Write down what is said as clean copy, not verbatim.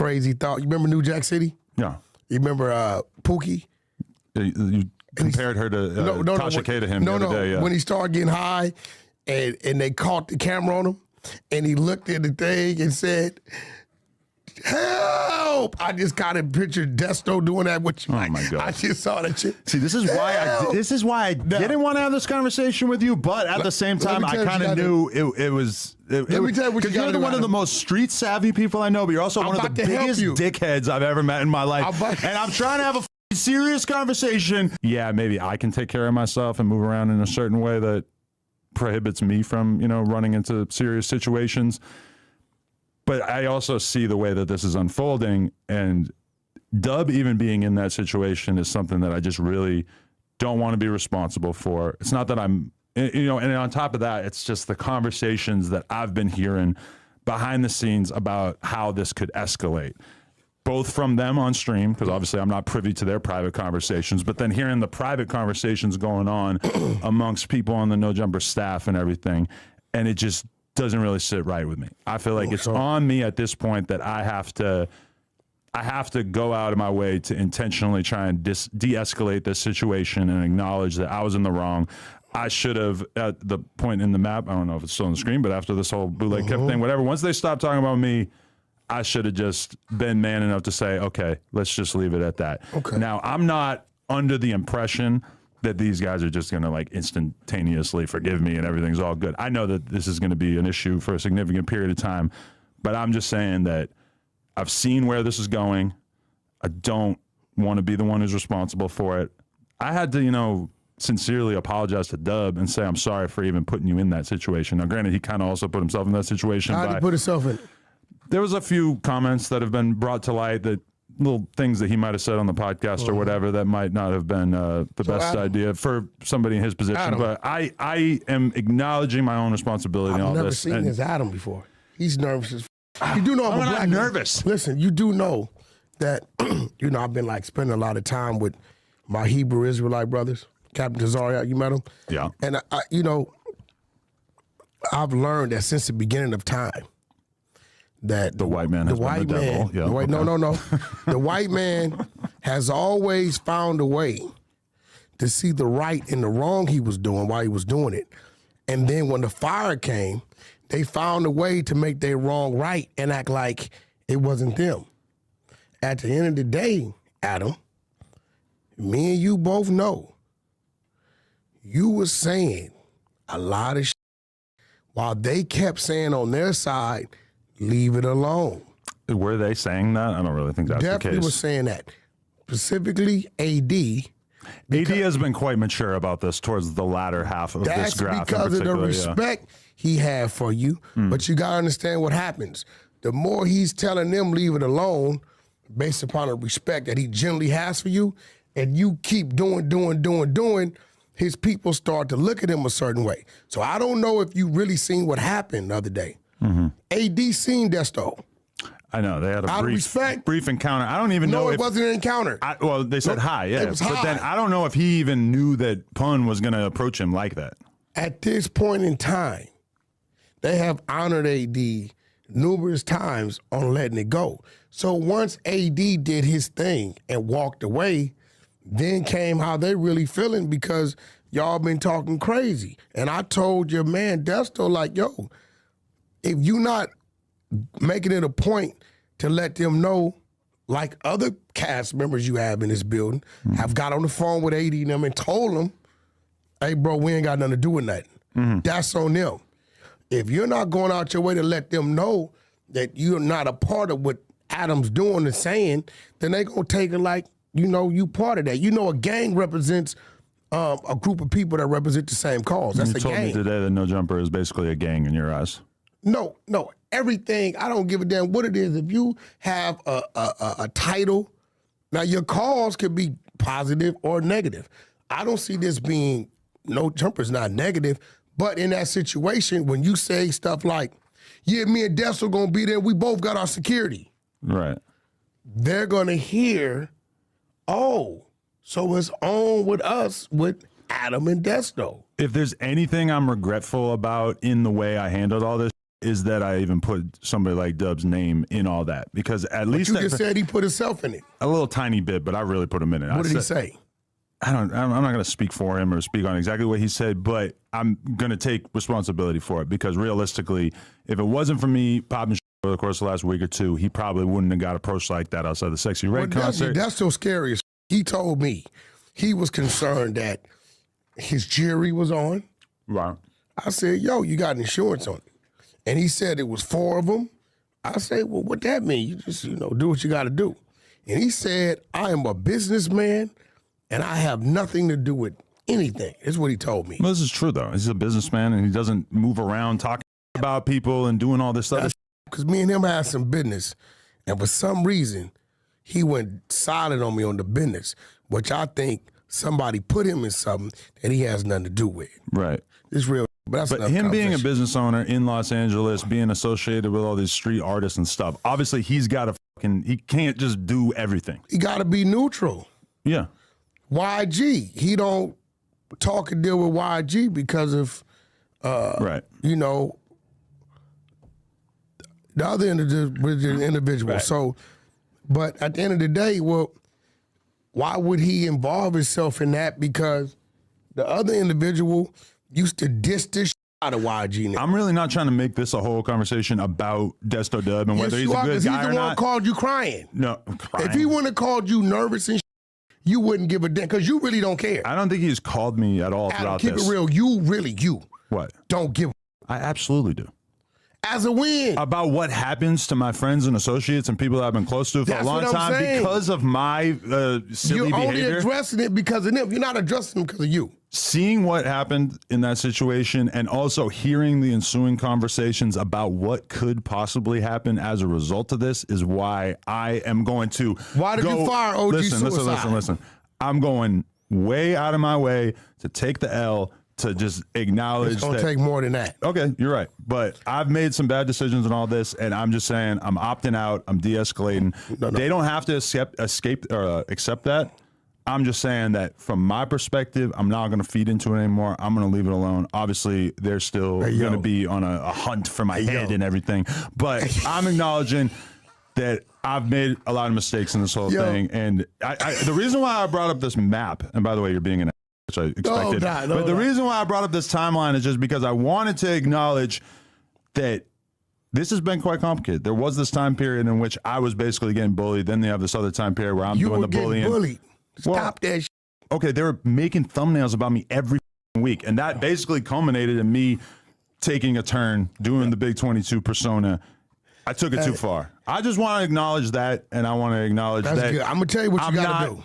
crazy thought. You remember New Jack City? Yeah. You remember Pookie? You compared her to Tasha K to him the other day. Yeah. When he started getting high and they caught the camera on him and he looked at the thing and said, help! I just kind of pictured Desto doing that with you. Oh my God! I just saw that shit. See, this is why I didn't want to have this conversation with you, but at the same time, I kind of knew it was. Let me tell you what you got to do. You're one of the most street savvy people I know, but you're also one of the biggest dickheads I've ever met in my life. And I'm trying to have a serious conversation. Yeah, maybe I can take care of myself and move around in a certain way that prohibits me from, running into serious situations. But I also see the way that this is unfolding, and Dubb even being in that situation is something that I just really don't want to be responsible for. It's not that I'm, and on top of that, it's just the conversations that I've been hearing behind the scenes about how this could escalate, both from them on stream, because obviously I'm not privy to their private conversations, but then hearing the private conversations going on amongst people on the No Jumper staff and everything, and it just doesn't really sit right with me. I feel like it's on me at this point that I have to go out of my way to intentionally try and de-escalate this situation and acknowledge that I was in the wrong. I should have, at the point in the map, I don't know if it's still on the screen, but after this whole bootleg kept thing, whatever, once they stopped talking about me, I should have just been man enough to say, okay, let's just leave it at that. Okay. Now, I'm not under the impression that these guys are just going to instantaneously forgive me and everything's all good. I know that this is going to be an issue for a significant period of time, but I'm just saying that I've seen where this is going. I don't want to be the one who's responsible for it. I had to, sincerely apologize to Dubb and say I'm sorry for even putting you in that situation. Now, granted, he kind of also put himself in that situation. How did he put himself in? There was a few comments that have been brought to light, that little things that he might have said on the podcast or whatever that might not have been the best idea for somebody in his position. But I am acknowledging my own responsibility in all this. I've never seen his Adam before. He's nervous as you do know I'm not nervous. Listen, you do know that I've been spending a lot of time with my Hebrew Israelite brothers. Captain Tazariak, you met him? Yeah. And I've learned that since the beginning of time, that the white man has been the devil. Yeah, no. The white man has always found a way to see the right and the wrong he was doing while he was doing it. And then when the fire came, they found a way to make their wrong right and act like it wasn't them. At the end of the day, Adam, me and you both know, you were saying a lot of shit while they kept saying on their side, leave it alone. Were they saying that? I don't really think that's the case. Definitely was saying that. Specifically, AD. AD has been quite mature about this towards the latter half of this graph. That's because of the respect he had for you. But you got to understand what happens. The more he's telling them leave it alone, based upon the respect that he generally has for you, and you keep doing, his people start to look at him a certain way. So I don't know if you really seen what happened the other day. AD seen Desto. I know. They had a brief encounter. I don't even know if... No, it wasn't an encounter. Well, they said hi, yeah. But then I don't know if he even knew that Pun was going to approach him like that. At this point in time, they have honored AD numerous times on letting it go. So once AD did his thing and walked away, then came how they really feeling because y'all been talking crazy. And I told your man Desto, yo, if you not making it a point to let them know, like other cast members you have in this building, have got on the phone with AD and them and told them, hey, bro, we ain't got nothing to do with nothing. That's on them. If you're not going out your way to let them know that you're not a part of what Adam's doing and saying, then they gonna take it like, you part of that. A gang represents a group of people that represent the same cause. That's a gang. You told me today that No Jumper is basically a gang in your eyes. No, everything, I don't give a damn what it is. If you have a title, now your cause could be positive or negative. I don't see this being, No Jumper's not negative, but in that situation, when you say stuff like, yeah, me and Desto gonna be there, we both got our security. Right. They're gonna hear, oh, so it's on with us with Adam and Desto. If there's anything I'm regretful about in the way I handled all this, is that I even put somebody like Dubb's name in all that, because at least you just said he put himself in it. A little tiny bit, but I really put him in it. What did he say? I'm not going to speak for him or speak on exactly what he said, but I'm going to take responsibility for it, because realistically, if it wasn't for me popping over the course of the last week or two, he probably wouldn't have got approached like that outside the Sexy Red concert. That's so scary. He told me he was concerned that his jury was on. Right. I said, yo, you got insurance on it. And he said it was 4 of them. I said, well, what that mean? You just, do what you got to do. And he said, I am a businessman and I have nothing to do with anything. That's what he told me. Well, this is true, though. He's a businessman and he doesn't move around talking about people and doing all this stuff. Because me and him had some business. And for some reason, he went silent on me on the business, which I think somebody put him in something that he has nothing to do with. Right. It's real. But him being a business owner in Los Angeles, being associated with all these street artists and stuff, obviously he can't just do everything. He got to be neutral. Yeah. YG, he don't talk and deal with YG because of, right. The other individual. Right. So, but at the end of the day, well, why would he involve himself in that? Because the other individual used to diss the shit out of YG now. I'm really not trying to make this a whole conversation about Desto Dubb and whether he's a good guy or not. He's the one called you crying. No, crying. If he wouldn't have called you nervous and shit, you wouldn't give a damn, because you really don't care. I don't think he's called me at all throughout this. Keep it real. You What? Don't give. I absolutely do. As a win. About what happens to my friends and associates and people that I've been close to for a long time because of my silly behavior. You're only addressing it because of them. You're not addressing them because of you. Seeing what happened in that situation and also hearing the ensuing conversations about what could possibly happen as a result of this is why I am going to Why did you fire OG Suicide? Listen. I'm going way out of my way to take the L, to just acknowledge it's gonna take more than that. Okay, you're right. But I've made some bad decisions in all this, and I'm just saying I'm opting out. I'm de-escalating. No. They don't have to accept that. I'm just saying that from my perspective, I'm not going to feed into it anymore. I'm going to leave it alone. Obviously, they're still going to be on a hunt for my head and everything. But I'm acknowledging that I've made a lot of mistakes in this whole thing. And the reason why I brought up this map, and by the way, you're being an which I expected. But the reason why I brought up this timeline is just because I wanted to acknowledge that this has been quite complicated. There was this time period in which I was basically getting bullied. Then they have this other time period where I'm doing the bullying. Bullied. Stop that shit. Okay, they were making thumbnails about me every week. And that basically culminated in me taking a turn, doing the Big 22 persona. I took it too far. I just want to acknowledge that, and I want to acknowledge that. Good. I'm going to tell you what you got to do.